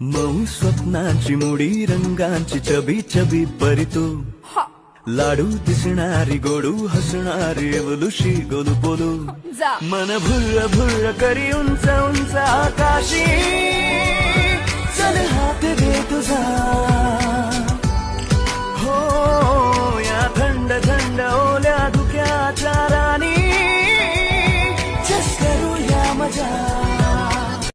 मऊ स्वप्नांची मुडी रंगांची चबी चबी परी तू लाडू दिसणारी गोडू हसणारी एवलुशी गोलू बोलू मन भुर्र भुर्र करी उंच उंच आकाशी चल हात दे तुझा हो या थंड थंड ओल्या धुक्याच्या राणी